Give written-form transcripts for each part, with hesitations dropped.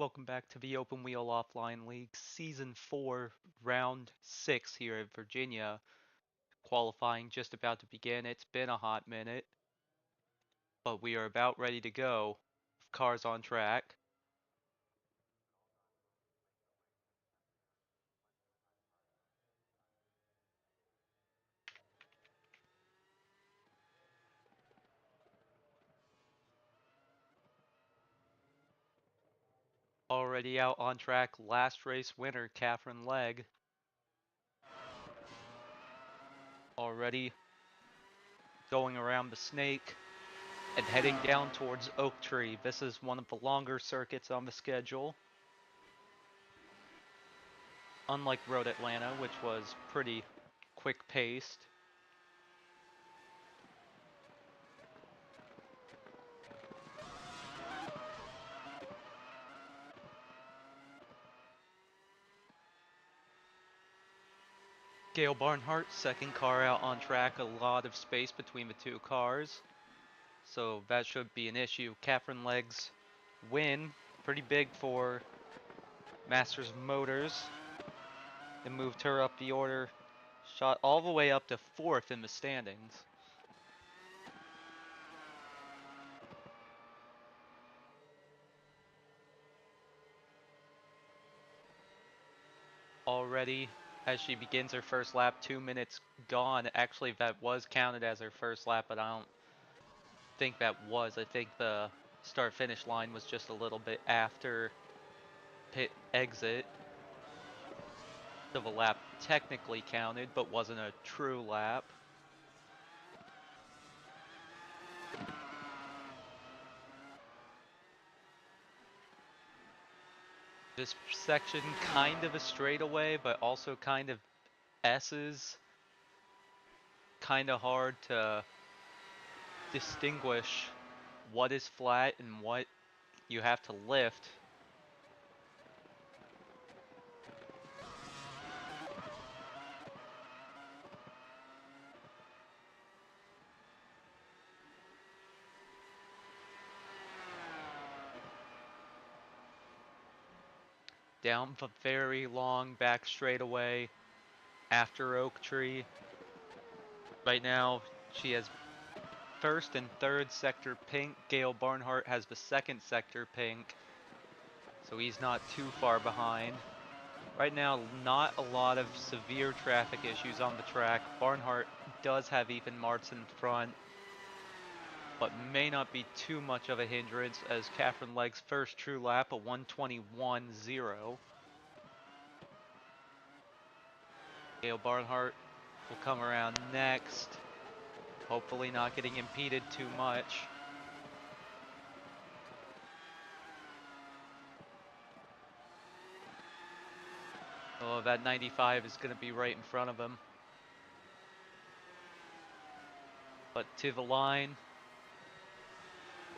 Welcome back to the Open Wheel Offline League Season 4, Round 6 here in Virginia. Qualifying just about to begin. It's been a hot minute, but we are about ready to go. Cars on track. Already out on track, last race winner, Catherine Legg. Already going around the snake and heading down towards Oak Tree. This is one of the longer circuits on the schedule. Unlike Road Atlanta, which was pretty quick paced. Gail Barnhart, second car out on track, a lot of space between the two cars. So that should be an issue. Catherine Legg's win, pretty big for Masters of Motors. It moved her up the order, shot all the way up to 4th in the standings. Already, as she begins her first lap, 2 minutes gone. Actually, that was counted as her first lap, but I don't think that was. I think the start-finish line was just a little bit after pit exit. So the lap technically counted, but wasn't a true lap. This section kind of a straightaway, but also kind of S's. Kind of hard to distinguish what is flat and what you have to lift. Down the very long back straightaway after Oak Tree. Right now, she has first and third sector pink. Gail Barnhart has the second sector pink, so he's not too far behind. Right now, not a lot of severe traffic issues on the track. Barnhart does have Ethan Martz in front, but may not be too much of a hindrance as Catherine Legg's first true lap, a 1:21.0. Gail Barnhart will come around next, hopefully not getting impeded too much. Oh, that 95 is going to be right in front of him. But to the line,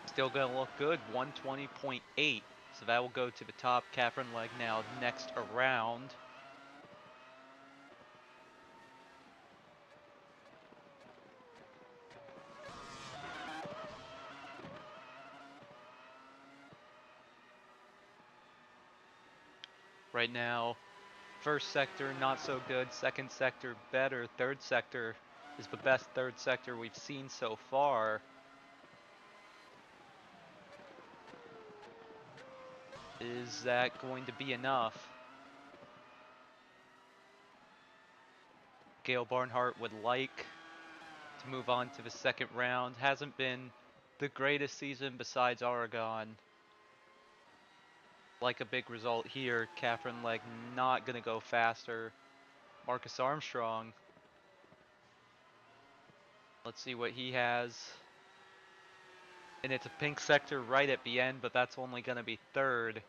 still going to look good, 120.8. So that will go to the top. Catherine Legg now next around. Right now, first sector not so good, second sector better, third sector is the best third sector we've seen so far. Is that going to be enough? Gail Barnhart would like to move on to the second round. Hasn't been the greatest season besides Oregon. Like a big result here. Catherine Legg not going to go faster. Marcus Armstrong. Let's see what he has. And it's a pink sector right at the end, but that's only going to be third.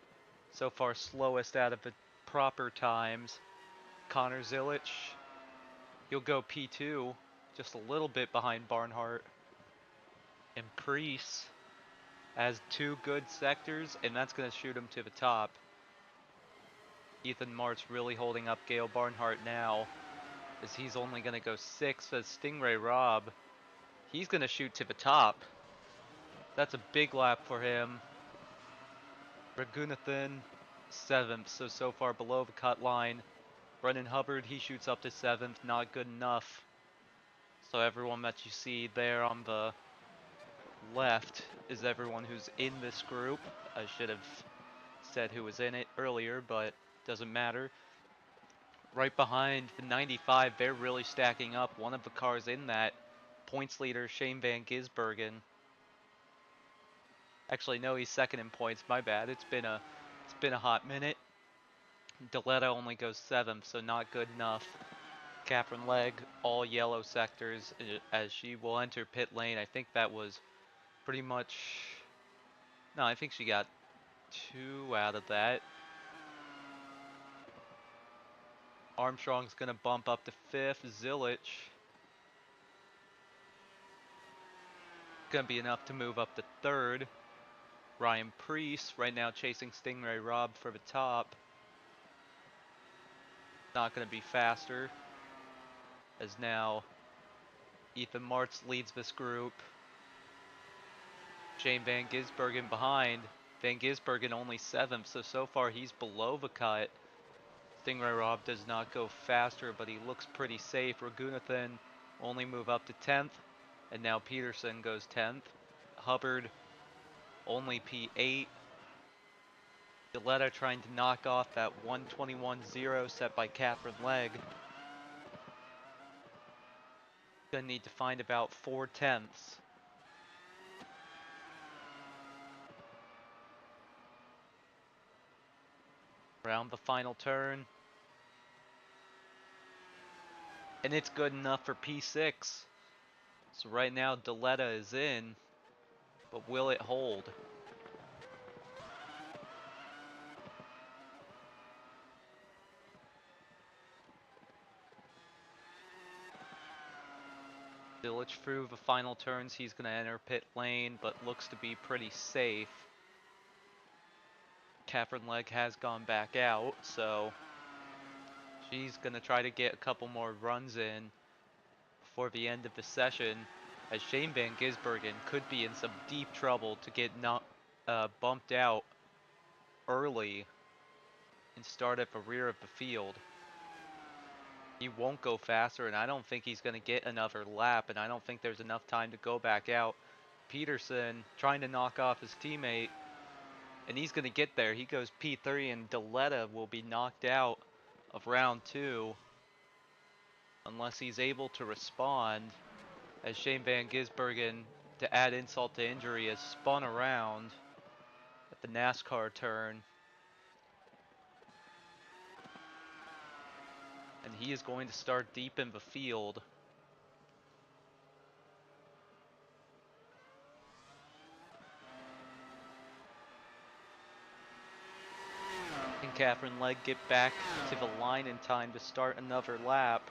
So far slowest out of the proper times. Connor Zilich. He'll go P2. Just a little bit behind Barnhart. And Priest has two good sectors, and that's going to shoot him to the top. Ethan Martz really holding up Gail Barnhart now, as he's only going to go 6th as Stingray Robb. He's going to shoot to the top. That's a big lap for him. Ragunathan, 7th, so far below the cut line. Brennan Hubbard, he shoots up to 7th, not good enough. So everyone that you see there on the left is everyone who's in this group. I should have said who was in it earlier, but doesn't matter. Right behind the 95, they're really stacking up. One of the cars in that, points leader Shane Van Gisbergen. Actually, no, he's second in points. My bad. It's been a hot minute. Deletta only goes 7th, so not good enough. Catherine Legg, all yellow sectors, as she will enter pit lane. I think that was pretty much... No, I think she got 2 out of that. Armstrong's going to bump up to 5th. Zilich going to be enough to move up to 3rd. Ryan Priest right now chasing Stingray Rob for the top. Not going to be faster, as now Ethan Martz leads this group. Shane Van Gisbergen behind. Van Gisbergen only 7th, so far he's below the cut. Stingray Rob does not go faster, but he looks pretty safe. Ragunathan only move up to 10th, and now Peterson goes 10th. Hubbard only P8. Deletta trying to knock off that 121.0 set by Catherine Legg. Gonna need to find about 4/10. Around the final turn. And it's good enough for P6. So right now Deletta is in, but will it hold? Zilich through the final turns, he's going to enter pit lane, but looks to be pretty safe. Catherine Legg has gone back out, so she's going to try to get a couple more runs in before the end of the session, as Shane Van Gisbergen could be in some deep trouble to get not bumped out early and start at the rear of the field. He won't go faster, and I don't think he's going to get another lap, and I don't think there's enough time to go back out. Peterson trying to knock off his teammate, and he's going to get there. He goes P3, and Deletta will be knocked out of round 2 unless he's able to respond, as Shane Van Gisbergen, to add insult to injury, has spun around at the NASCAR turn. And he is going to start deep in the field. Can Catherine Legg get back to the line in time to start another lap?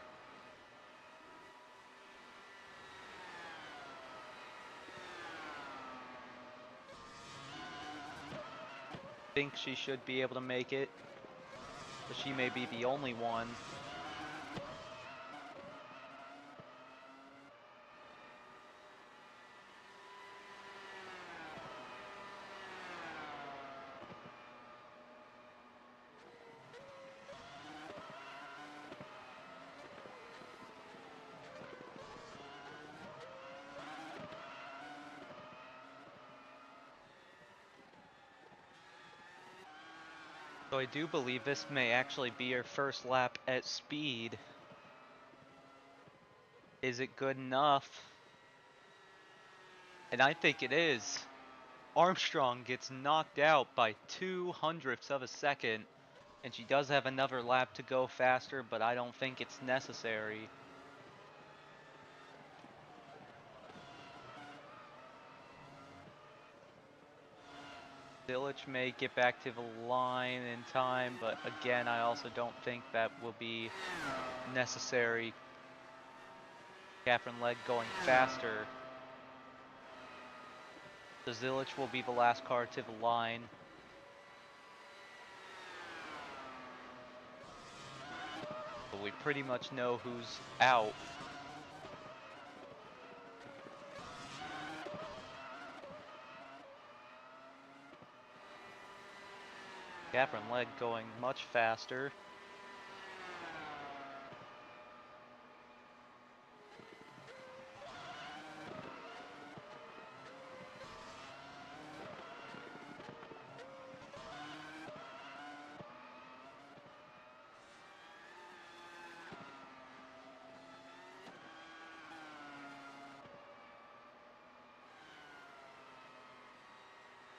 Think she should be able to make it, but she may be the only one. So I do believe this may actually be her first lap at speed. Is it good enough? And I think it is. Armstrong gets knocked out by 2/100ths of a second, and she does have another lap to go faster, but I don't think it's necessary. Zilich may get back to the line in time, but again, I also don't think that will be necessary. Catherine Legg going faster. So Zilich will be the last car to the line. But we pretty much know who's out. Catherine Legg going much faster.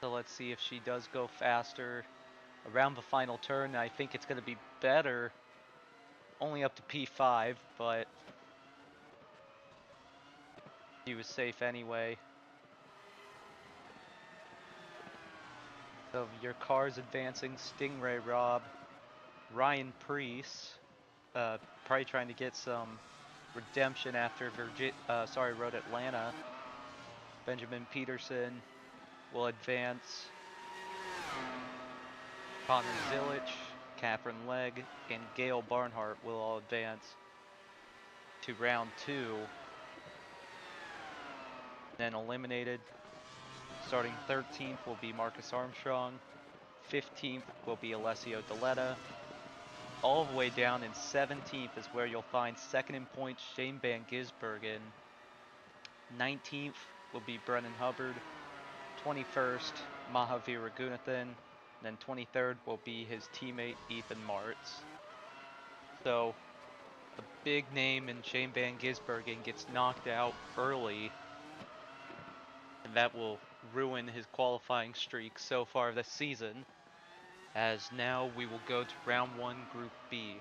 So let's see if she does go faster around the final turn. I think it's going to be better, only up to P5, but she was safe anyway. So your car's advancing. Stingray Rob, Ryan Priest, probably trying to get some redemption after Road Atlanta. Benjamin Peterson will advance. Connor Zilich, Catherine Legg, and Gail Barnhart will all advance to round 2. Then eliminated, starting 13th will be Marcus Armstrong, 15th will be Alessio Deletta, all the way down in 17th is where you'll find second in points Shane Van Gisbergen, 19th will be Brennan Hubbard, 21st Mahavir Raghunathan, then 23rd will be his teammate Ethan Martz. So a big name in Shane Van Gisbergen gets knocked out early, and that will ruin his qualifying streak so far this season, as now we will go to round 1, Group B.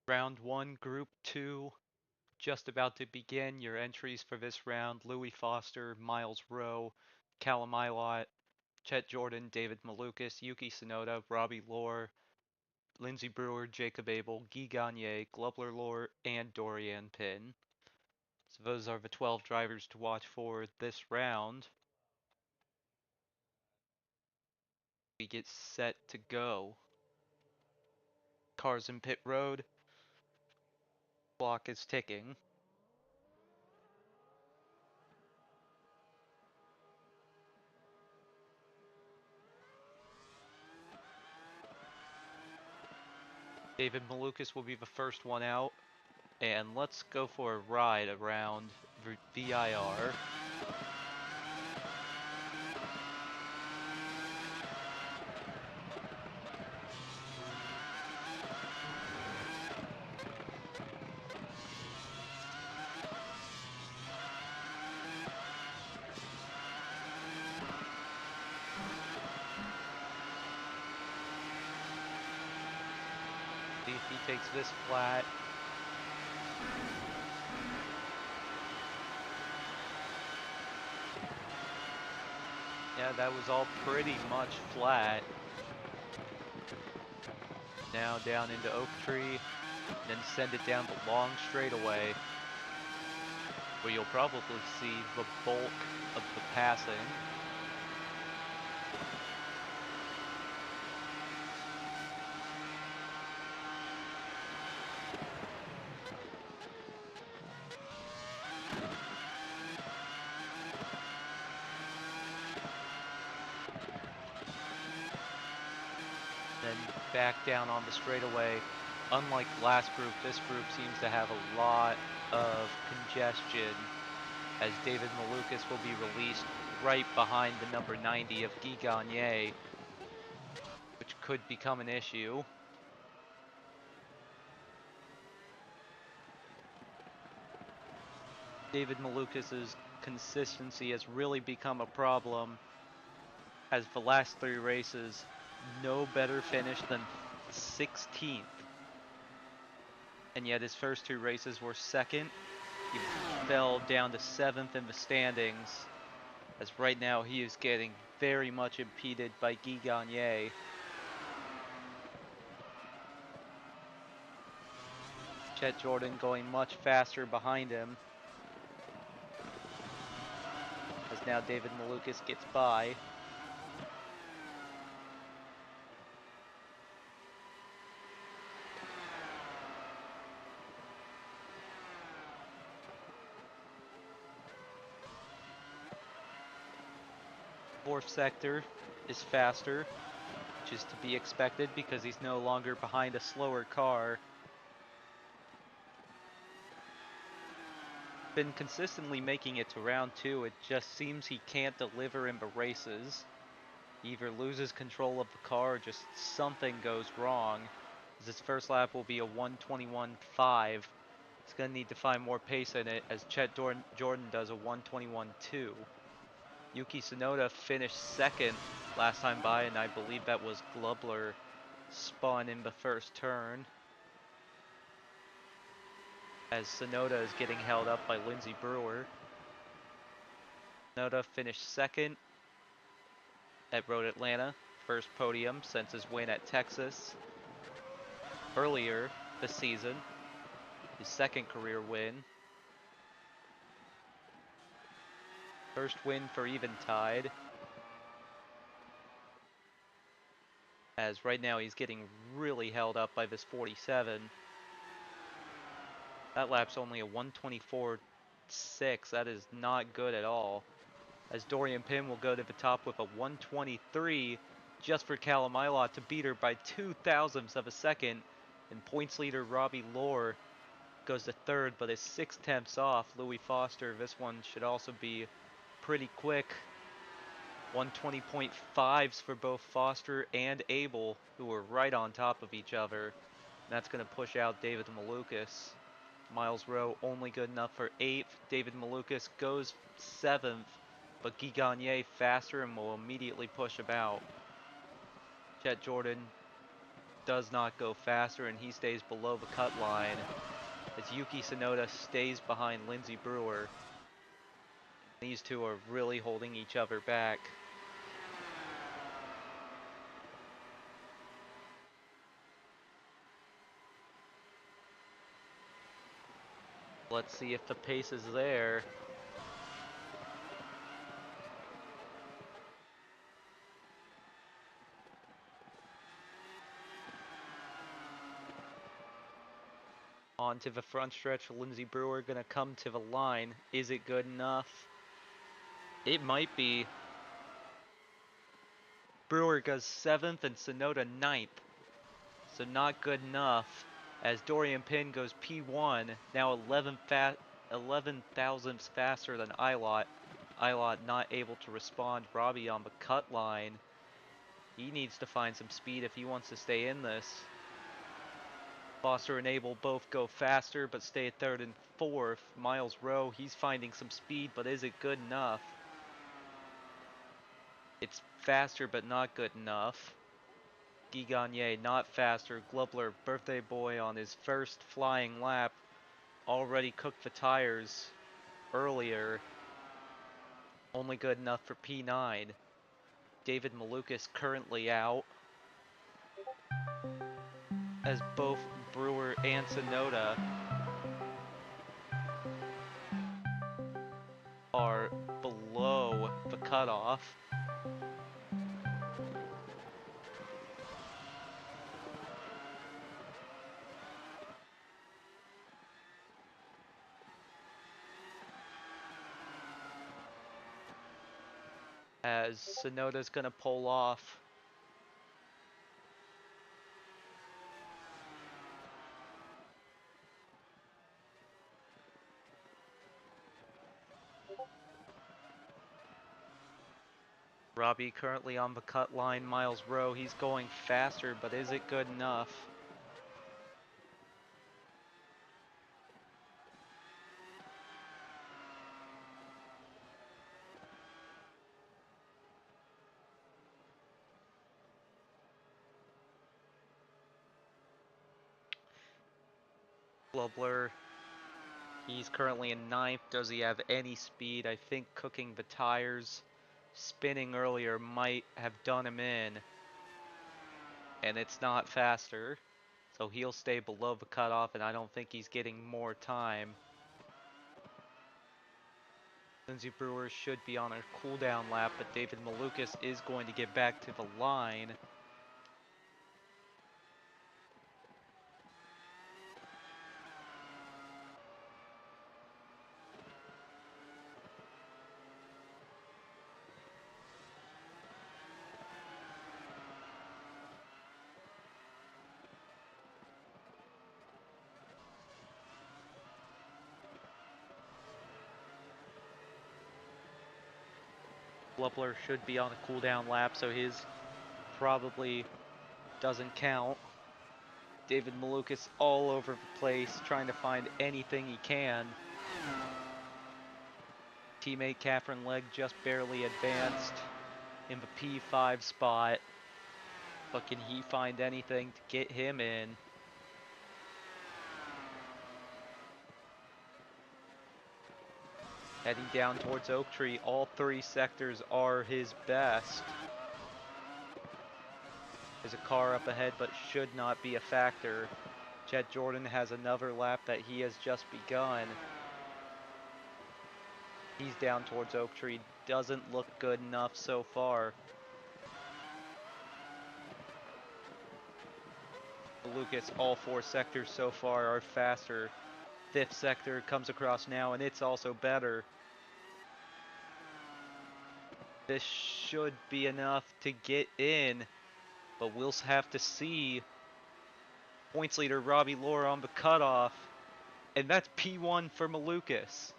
Round 1, Group 2, just about to begin. Your entries for this round: Louis Foster, Miles Rowe, Callum Ilott, Chet Jordan, David Malukas, Yuki Tsunoda, Robbie Lohr, Lindsey Brewer, Jacob Abel, Guy Gagne, Glubler Lohr, and Dorian Pin. So those are the 12 drivers to watch for this round. We get set to go. Cars in pit road. Clock is ticking. David Malukas will be the first one out. And let's go for a ride around VIR. He takes this flat. Yeah, that was all pretty much flat. Now down into Oak Tree, then send it down the long straightaway, where you'll probably see the bulk of the passing. Then back down on the straightaway. Unlike last group, this group seems to have a lot of congestion, as David Malukas will be released right behind the number 90 of Guy Gagné, which could become an issue. David Malukas' consistency has really become a problem, as the last 3 races, no better finish than 16th. And yet his first 2 races were second. He fell down to 7th in the standings, as right now he is getting very much impeded by Guy Gagné. Chet Jordan going much faster behind him, as now David Malukas gets by. Fourth sector is faster, which is to be expected because he's no longer behind a slower car. Been consistently making it to round 2, it just seems he can't deliver in the races. He either loses control of the car or just something goes wrong. His first lap will be a 1:21.5. He's going to need to find more pace in it, as Chet Jordan does a 1:21.2. Yuki Tsunoda finished second last time by, and I believe that was Glubler spun in the first turn, as Tsunoda is getting held up by Lindsey Brewer. Tsunoda finished second at Road Atlanta, first podium since his win at Texas earlier this season, his second career win. First win for Eventide, as right now he's getting really held up by this 47. That lap's only a 1:24.6. That is not good at all, as Dorian Pym will go to the top with a 1:23 just for Callum Ilott to beat her by 0.02 of a second, and points leader Robbie Lohr goes to third but is 0.6 off Louis Foster. This one should also be pretty quick. 1:20.5s for both Foster and Abel, who are right on top of each other. And that's going to push out David Malukas. Miles Rowe only good enough for 8th. David Malukas goes 7th, but Guy Gagné faster and will immediately push him out. Chet Jordan does not go faster, and he stays below the cut line, as Yuki Tsunoda stays behind Lindsey Brewer. These two are really holding each other back. Let's see if the pace is there. Onto the front stretch, Lindsey Brewer gonna come to the line. Is it good enough? It might be. Brewer goes 7th and Tsunoda 9th. So not good enough, as Dorian Pym goes P1, now 11 thousandths faster than Ilott. Ilott not able to respond. Robbie on the cut line. He needs to find some speed if he wants to stay in this. Foster and Abel both go faster but stay at 3rd and 4th. Miles Rowe, he's finding some speed, but is it good enough? It's faster but not good enough. Guy Gagne not faster. Glubler, birthday boy on his first flying lap, already cooked the tires earlier. Only good enough for P9. David Malukas currently out, as both Brewer and Sonoda are below the cutoff. As Sonoda's gonna pull off. Robbie currently on the cut line, Miles Rowe. He's going faster, but is it good enough? Glubler, he's currently in ninth. Does he have any speed? I think cooking the tires, spinning earlier might have done him in. And it's not faster. So he'll stay below the cutoff, and I don't think he's getting more time. Lindsey Brewer should be on a cooldown lap, but David Malukas is going to get back to the line. Glubler should be on a cooldown lap, so his probably doesn't count. David Malukas all over the place, trying to find anything he can. Teammate Catherine Legg just barely advanced in the P5 spot, but can he find anything to get him in? Heading down towards Oak Tree, all three sectors are his best. There's a car up ahead, but should not be a factor. Chet Jordan has another lap that he has just begun. He's down towards Oak Tree, doesn't look good enough so far. Lucas, all four sectors so far are faster. Fifth sector comes across now, and it's also better. This should be enough to get in, but we'll have to see. Points leader Robbie Lohr on the cutoff, and that's P1 for Malukas.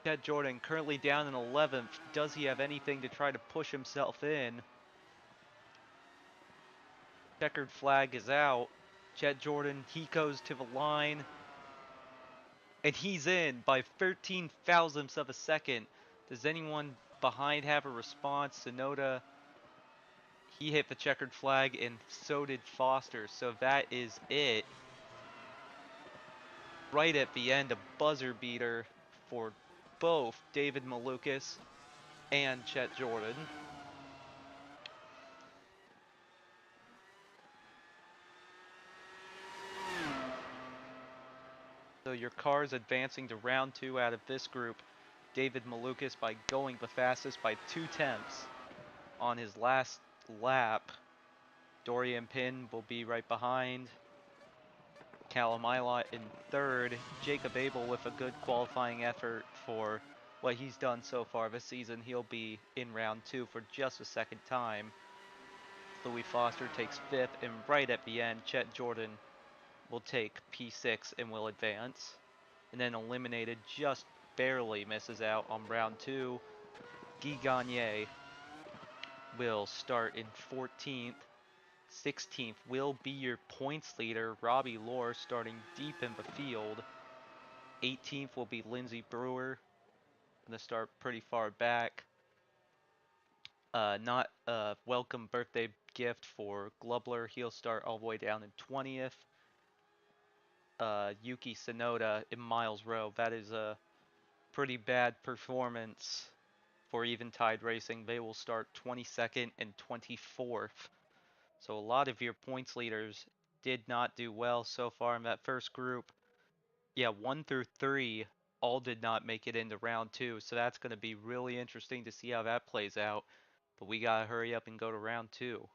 Ted Jordan currently down in 11th. Does he have anything to try to push himself in? Checkered flag is out. Chet Jordan, he goes to the line, and he's in by 13 thousandths of a second. Does anyone behind have a response? Sonoda, he hit the checkered flag, and so did Foster. So that is it. Right at the end, a buzzer beater for both David Malukas and Chet Jordan. So your car's advancing to round two out of this group. David Malukas by going the fastest by 2/10 on his last lap. Dorian Pinn will be right behind. Callum Ilott in third. Jacob Abel with a good qualifying effort for what he's done so far this season. He'll be in round two for just a second time. Louis Foster takes fifth, and right at the end, Chet Jordan will take P6 and will advance. And then eliminated, just barely misses out on round two. Guy Gagne will start in 14th. 16th will be your points leader, Robbie Lohr, starting deep in the field. 18th will be Lindsey Brewer, going to start pretty far back. Not a welcome birthday gift for Glubler. He'll start all the way down in 20th. Yuki Tsunoda in Miles Row. That is a pretty bad performance for Eventide Racing. They will start 22nd and 24th. So a lot of your points leaders did not do well so far in that first group. Yeah, 1 through 3 all did not make it into round 2. So that's going to be really interesting to see how that plays out. But we got to hurry up and go to round 2.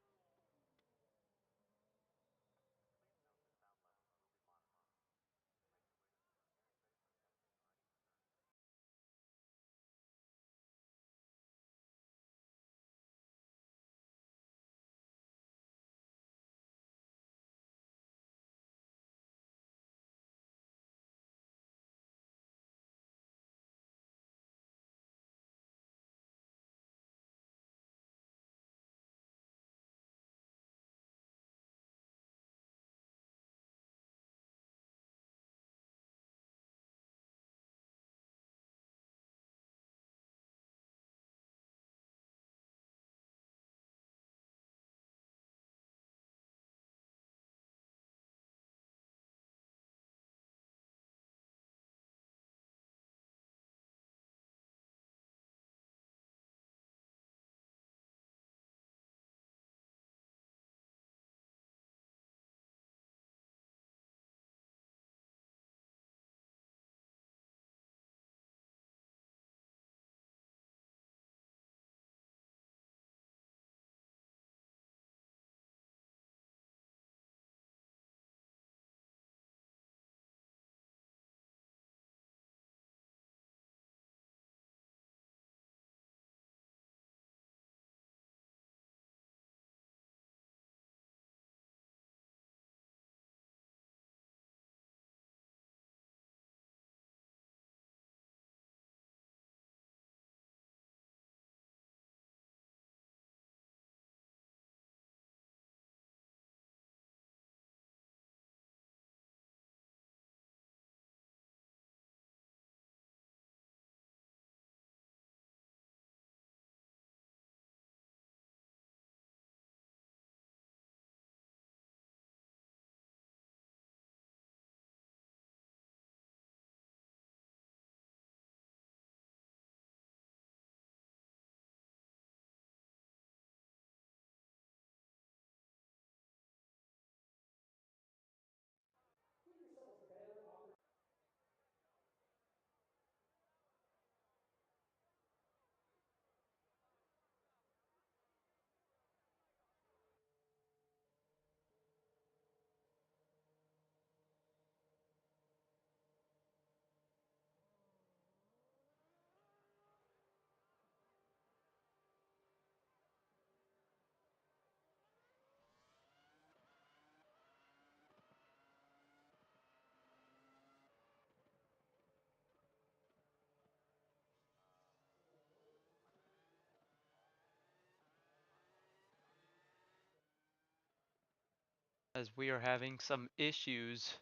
As we are having some issues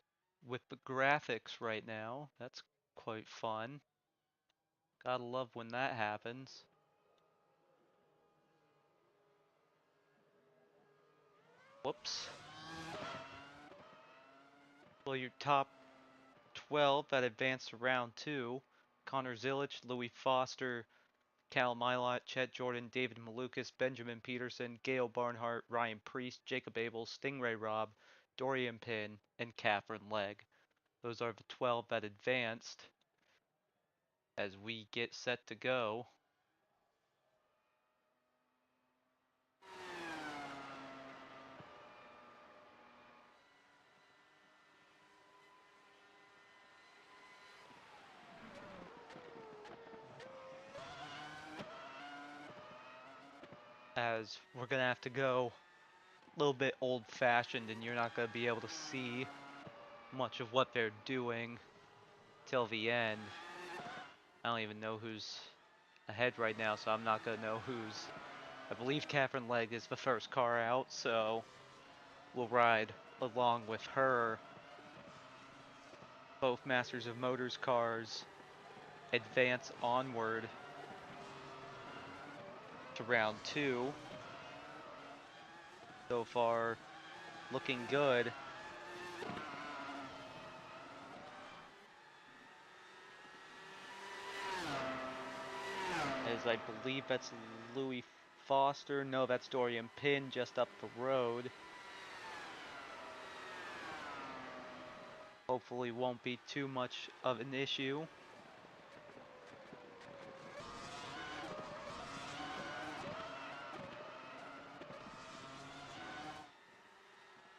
with the graphics right now. That's quite fun. Gotta love when that happens. Whoops. Well, your top 12 that advanced to round 2. Connor Zilic, Louis Foster, Cal Milot, Chet Jordan, David Malukas, Benjamin Peterson, Gail Barnhart, Ryan Priest, Jacob Abel, Stingray Robb, Dorian Pinn, and Catherine Legg. Those are the 12 that advanced. As we get set to go, as we're gonna have to go a little bit old-fashioned and you're not gonna be able to see much of what they're doing till the end. I don't even know who's ahead right now, so I'm not gonna know who's. I believe Catherine Legg is the first car out, so we'll ride along with her. Both Masters of Motors cars advance onward to round 2. So far, looking good. As I believe that's Louis Foster. No, that's Dorian Pin just up the road. Hopefully won't be too much of an issue.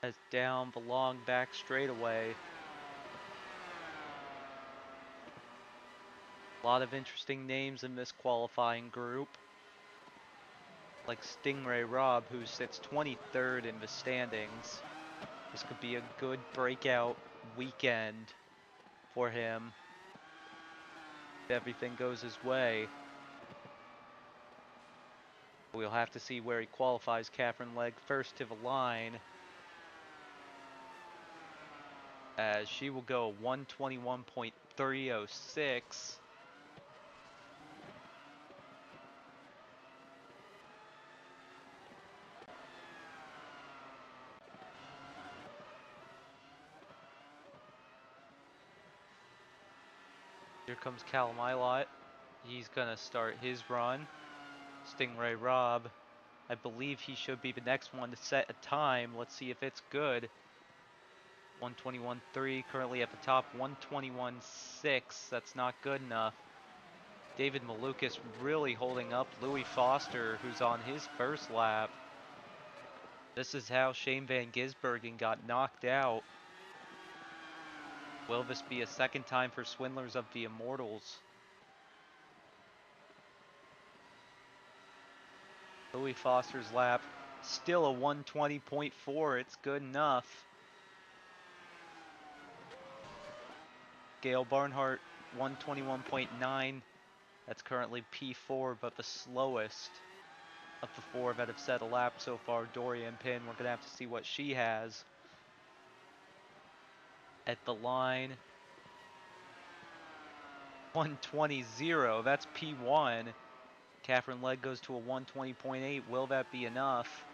As down the long back straightaway. A lot of interesting names in this qualifying group. Like Stingray Rob, who sits 23rd in the standings. This could be a good breakout weekend for him if everything goes his way. We'll have to see where he qualifies. Catherine Legg first to the line, as she will go 121.306. Here comes Callum Ilott. He's gonna start his run. Stingray Rob, I believe he should be the next one to set a time. Let's see if it's good. 121.3 currently at the top. 121.6. That's not good enough. David Malukas really holding up Louis Foster, who's on his first lap. This is how Shane Van Gisbergen got knocked out. Will this be a second time for Swindlers of the Immortals? Louis Foster's lap, still a 120.4. It's good enough. Gail Barnhart, 121.9. That's currently P4, but the slowest of the 4 that have set a lap so far. Dorian Pin, we're going to have to see what she has. At the line, 120.0. That's P1. Catherine Legg goes to a 120.8. Will that be enough?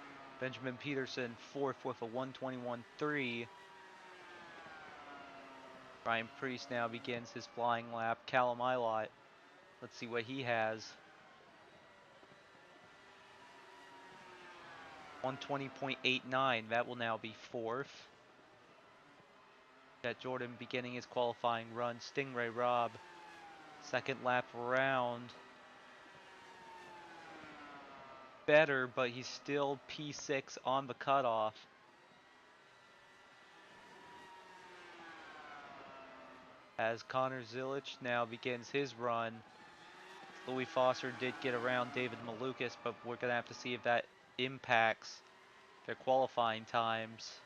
Benjamin Peterson, 4th with a 121.3. Ryan Priest now begins his flying lap. Callum Ilott, let's see what he has. 120.89. That will now be 4th. Jet Jordan beginning his qualifying run. Stingray Rob, second lap around. Better, but he's still P6 on the cutoff. As Connor Zilich now begins his run. Louis Foster did get around David Malukas, but we're going to have to see if that impacts their qualifying times.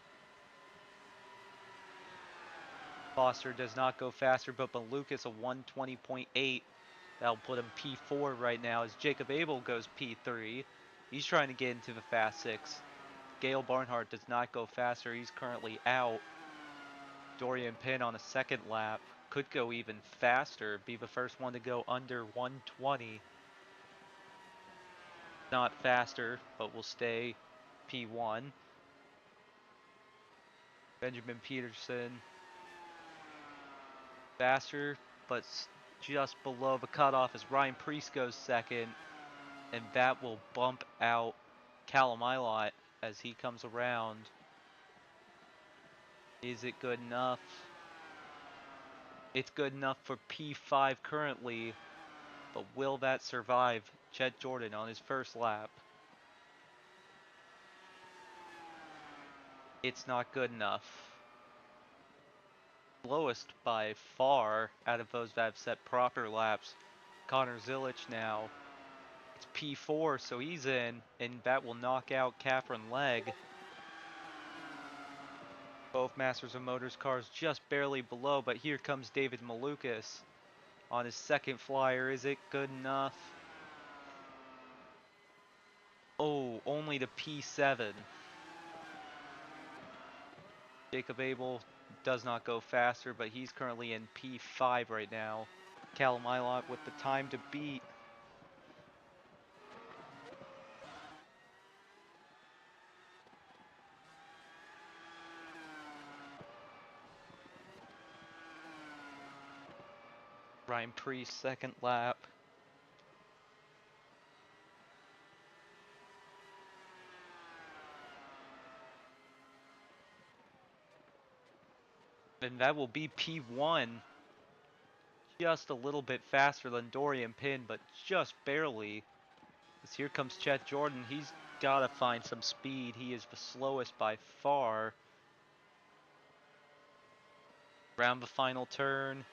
Foster does not go faster, but Malukas a 120.8. That'll put him P4 right now as Jacob Abel goes P3. He's trying to get into the Fast 6. Gail Barnhart does not go faster. He's currently out. Dorian Pin on a second lap. Could go even faster. Be the first one to go under 120. Not faster, but will stay P1. Benjamin Peterson. Faster, but just below the cutoff as Ryan Priest goes second. And that will bump out Callum Ilott as he comes around. Is it good enough? It's good enough for P5 currently, but will that survive Chet Jordan on his first lap? It's not good enough. Lowest by far out of those that have set proper laps. Connor Zilich now. It's P4, so he's in, and that will knock out Catherine Legg. Both Masters of Motors cars just barely below, but here comes David Malukas on his second flyer. Is it good enough? Oh, only to P7. Jacob Abel does not go faster, but he's currently in P5 right now. Callum Ilott with the time to beat. Ryan Priest, second lap. And that will be P1. Just a little bit faster than Dorian Pin, but just barely. As here comes Chet Jordan. He's got to find some speed. He is the slowest by far. Around the final turn.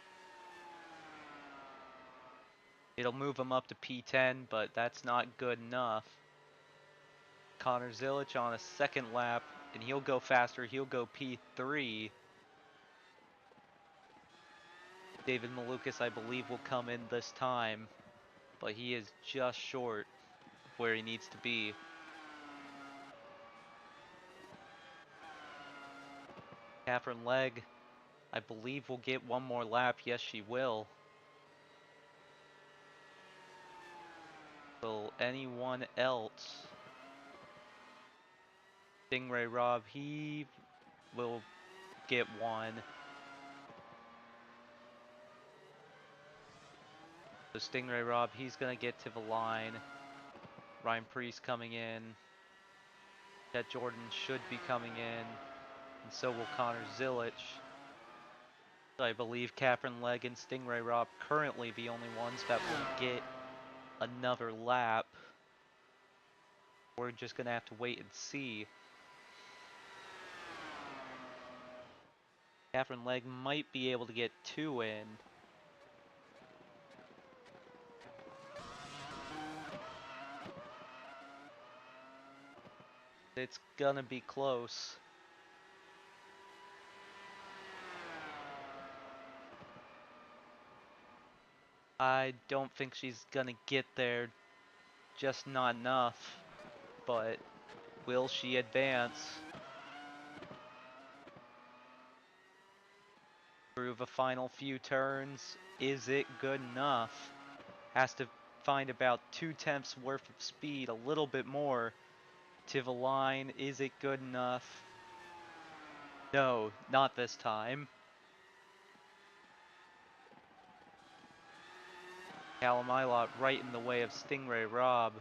It'll move him up to P10, but that's not good enough. Connor Zilic on a second lap, and he'll go faster. He'll go P3. David Malukas, I believe, will come in this time, but he is just short of where he needs to be. Catherine Legg, I believe, will get one more lap. Yes, she will. Will anyone else? Stingray Rob, he will get one. So Stingray Rob, he's going to get to the line. Ryan Priest coming in. Chet Jordan should be coming in. And so will Connor Zilic. I believe Catherine Legg and Stingray Rob currently the only ones that will get another lap. We're just going to have to wait and see. Catherine Legg might be able to get 2 in. It's gonna be close. I don't think she's gonna get there, just not enough. But will she advance through the final few turns? Is it good enough? Has to find about 2/10 worth of speed, a little bit more to the line. Is it good enough? No, not this time. Callum Ilott right in the way of Stingray Rob.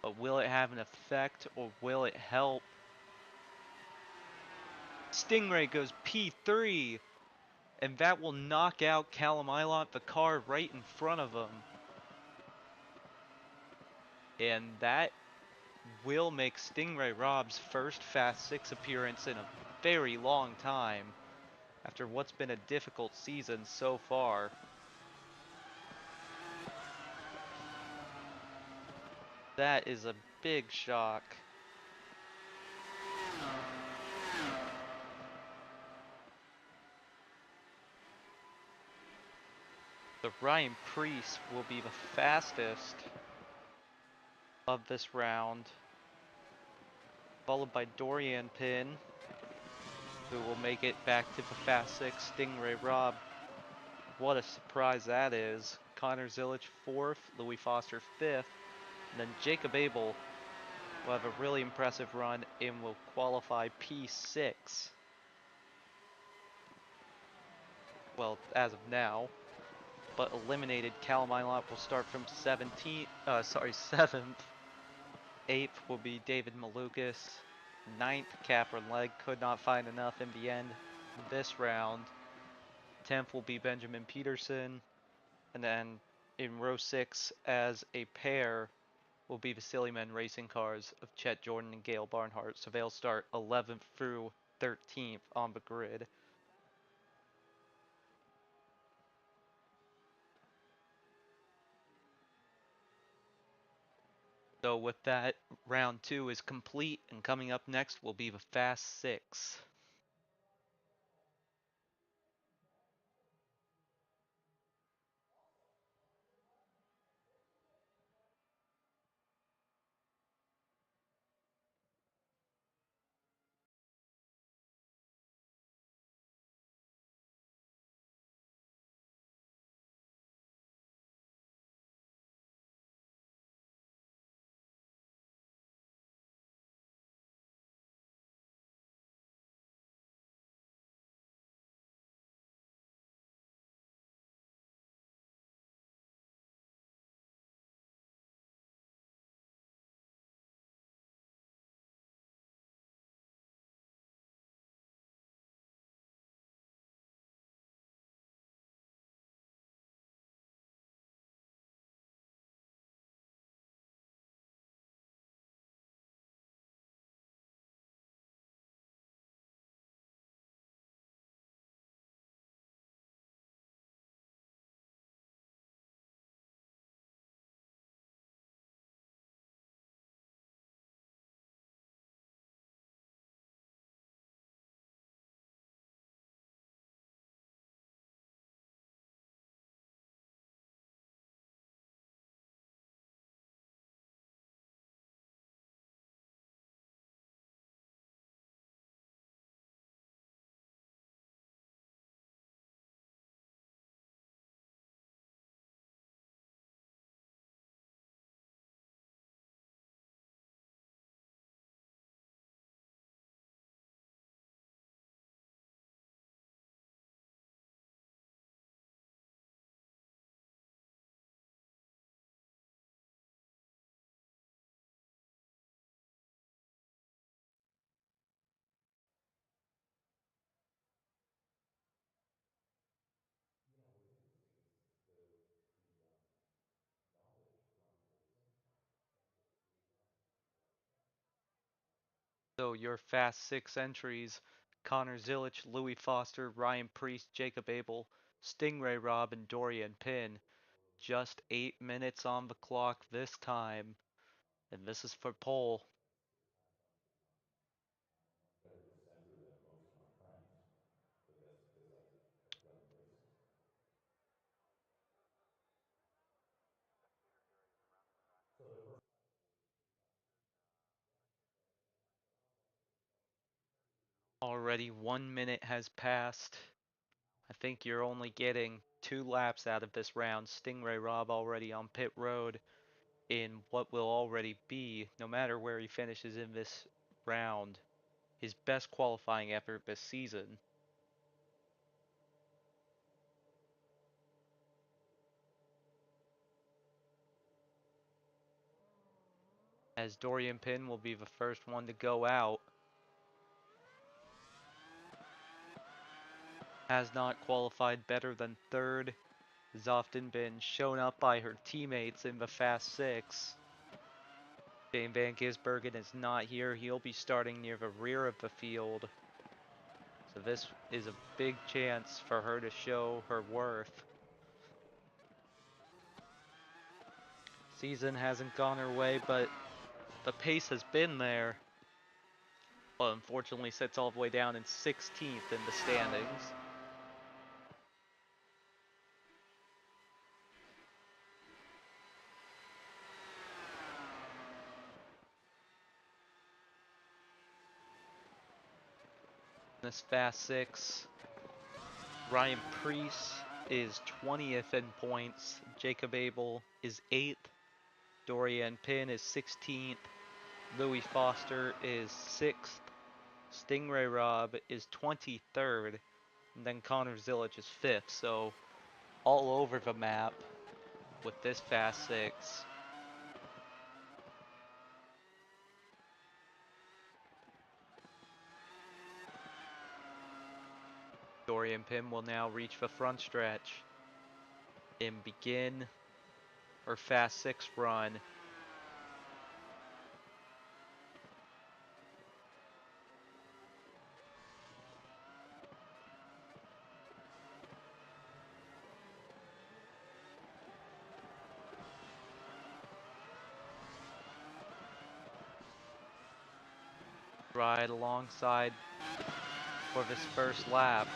But will it have an effect, or will it help? Stingray goes P3, and that will knock out Callum Ilott, the car right in front of him. And that will make Stingray Rob's first Fast 6 appearance in a very long time, after what's been a difficult season so far. That is a big shock. The Ryan Priest will be the fastest of this round, followed by Dorian Pin, who will make it back to the Fast 6. Stingray Rob, what a surprise that is. Connor Zilic 4th, Louis Foster 5th, and then Jacob Abel will have a really impressive run and will qualify P6. Well, as of now. But eliminated Callum Ilott will start from 7th. 8th will be David Malukas. 9th, Catherine Legg could not find enough in the end this round. 10th will be Benjamin Peterson. And then in row 6 as a pair will be the Silly Men racing cars of Chet Jordan and Gail Barnhart. So they'll start 11th through 13th on the grid. So with that, round 2 is complete, and coming up next will be the Fast 6. So your Fast Six entries: Connor Zilic, Louis Foster, Ryan Priest, Jacob Abel, Stingray Robb, and Dorian Pin. Just 8 minutes on the clock this time, and this is for pole. Already 1 minute has passed. I think you're only getting 2 laps out of this round. Stingray Robb already on pit road in what will already be, no matter where he finishes in this round, his best qualifying effort this season. As Dorian Pin will be the first one to go out. Has not qualified better than third. Has often been shown up by her teammates in the Fast Six. Dane Van Gisbergen is not here. He'll be starting near the rear of the field. So this is a big chance for her to show her worth. Season hasn't gone her way, but the pace has been there. But unfortunately sits all the way down in 16th in the standings. This Fast Six, Ryan Priest is 20th in points. Jacob Abel is 8th. Dorian Pin is 16th. Louis Foster is 6th. Stingray Robb is 23rd. And then Connor Zilic is 5th. So all over the map with this Fast Six. Dorian Pin will now reach the front stretch and begin her Fast Six run. Ride alongside for this first lap.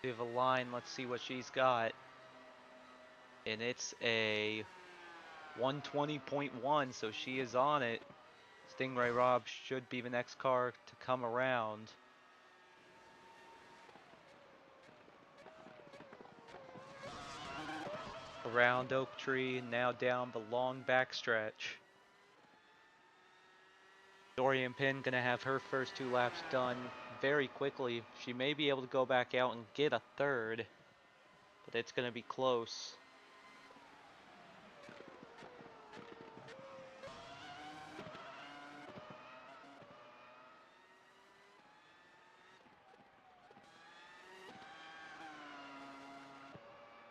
We have a line, let's see what she's got. And it's a 120.1, so she is on it. Stingray Robb should be the next car to come around. Around Oak Tree, now down the long backstretch. Dorian Pin gonna have her first 2 laps done very quickly. She may be able to go back out and get a third, but it's gonna be close.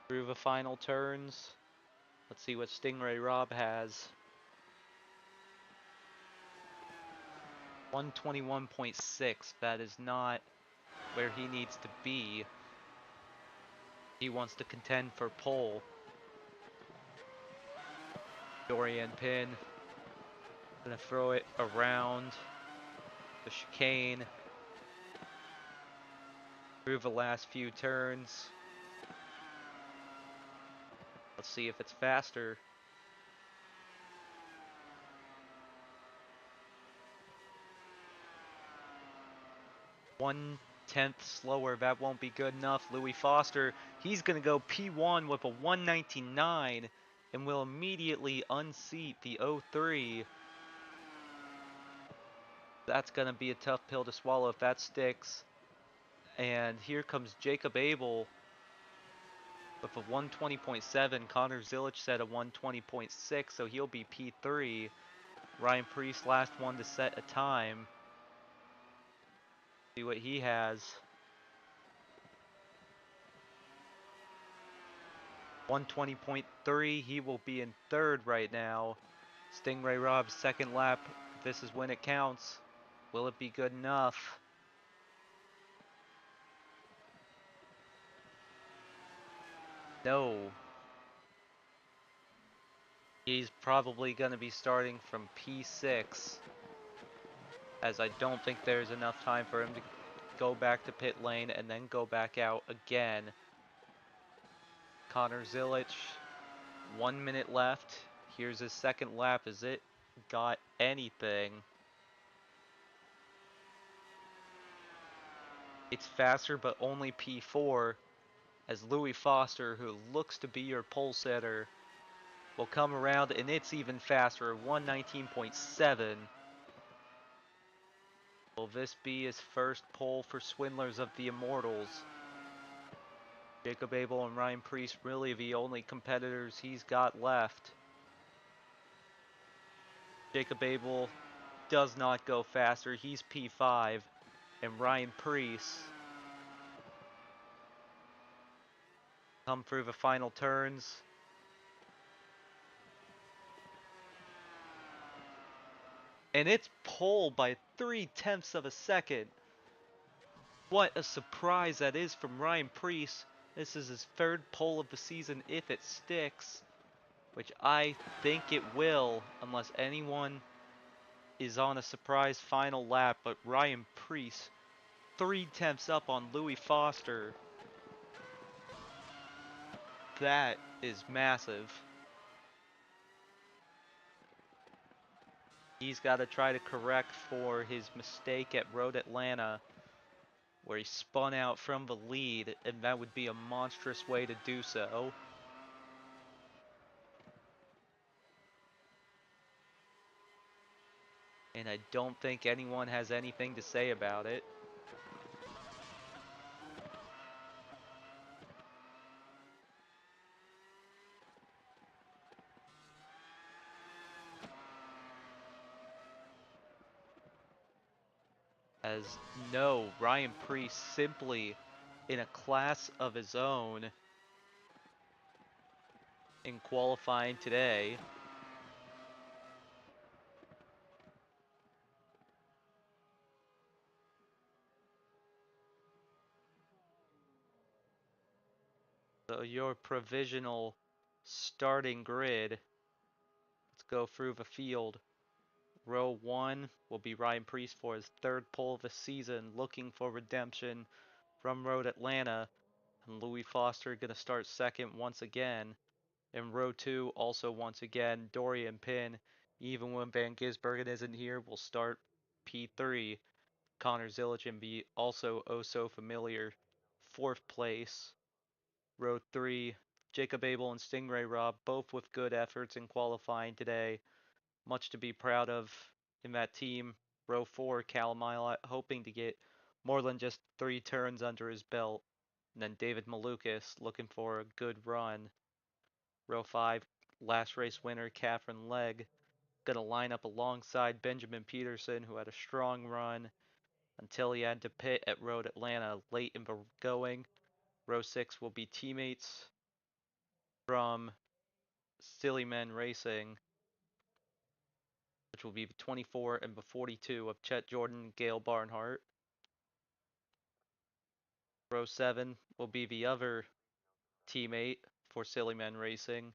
Through the final turns, let's see what Stingray Robb has. 121.6, that is not where he needs to be. He wants to contend for pole. Dorian Pin gonna throw it around the chicane through the last few turns. Let's see if it's faster. 1/10 slower, that won't be good enough. Louis Foster, he's going to go P1 with a 1:19.9 and will immediately unseat the 03. That's going to be a tough pill to swallow if that sticks. And here comes Jacob Abel with a 1:20.7. Connor Zilic said a 1:20.6, so he'll be P3. Ryan Priest, last one to set a time. See what he has. 1:20.3, he will be in third right now. Stingray Rob's second lap, this is when it counts. Will it be good enough? No. He's probably going to be starting from P6, as I don't think there's enough time for him to go back to pit lane and then go back out again. Connor Zilic, 1 minute left. Here's his second lap. Is it got anything? It's faster, but only P4, as Louis Foster, who looks to be your pole setter, will come around, and it's even faster, 1:19.7. Will this be his first pole for Swindlers of the Immortals? Jacob Abel and Ryan Priest, really the only competitors he's got left. Jacob Abel does not go faster, he's P5, and Ryan Priest come through the final turns. And it's pole by 3/10 of a second. What a surprise that is from Ryan Priest. This is his third pole of the season if it sticks, which I think it will, unless anyone is on a surprise final lap. But Ryan Priest, 3/10 up on Louis Foster. That is massive. He's got to try to correct for his mistake at Road Atlanta, where he spun out from the lead, and that would be a monstrous way to do so. And I don't think anyone has anything to say about it. As no, Ryan Priest simply in a class of his own in qualifying today. So your provisional starting grid, let's go through the field. Row 1 will be Ryan Priest for his third pole of the season, looking for redemption from Road Atlanta. And Louis Foster going to start second once again. In row 2, also once again, Dorian Pinn, even when Van Gisbergen isn't here, will start P3. Connor Zilic be also oh so familiar, 4th place. Row 3, Jacob Abel and Stingray Rob, both with good efforts in qualifying today. Much to be proud of in that team. Row 4, Callum Ilott hoping to get more than just 3 turns under his belt. And then David Malukas looking for a good run. Row 5, last race winner Catherine Legg, going to line up alongside Benjamin Peterson, who had a strong run until he had to pit at Road Atlanta late in the going. Row 6 will be teammates from Silly Men Racing, which will be the 24 and the 42 of Chet Jordan, Gail Barnhart. Row 7 will be the other teammate for Silly Men Racing,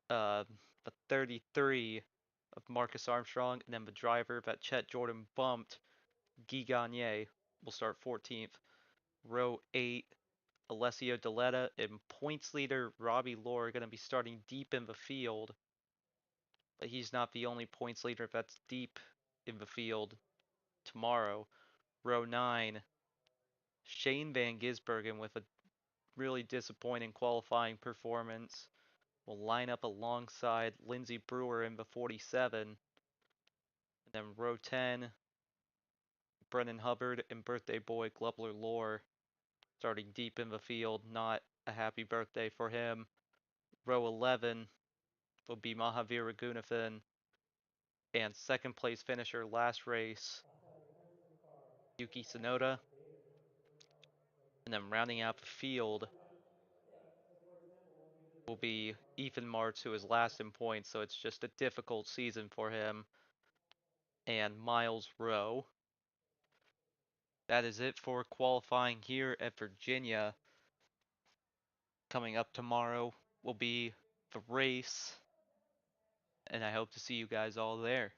the 33 of Marcus Armstrong, and then the driver that Chet Jordan bumped, Guy Gagne, will start 14th. Row 8, Alessio Deletta and points leader Robbie Lohr are going to be starting deep in the field. But he's not the only points leader that's deep in the field tomorrow. Row 9, Shane Van Gisbergen with a really disappointing qualifying performance will line up alongside Lindsey Brewer in the 47. And then row 10, Brennan Hubbard and birthday boy Glubler Lohr starting deep in the field. Not a happy birthday for him. Row 11 will be Mahavir Raghunathan and second place finisher last race, Yuki Tsunoda. And then rounding out the field will be Ethan Martz, who is last in points, so it's just a difficult season for him, and Miles Rowe. That is it for qualifying here at Virginia. Coming up tomorrow will be the race, and I hope to see you guys all there.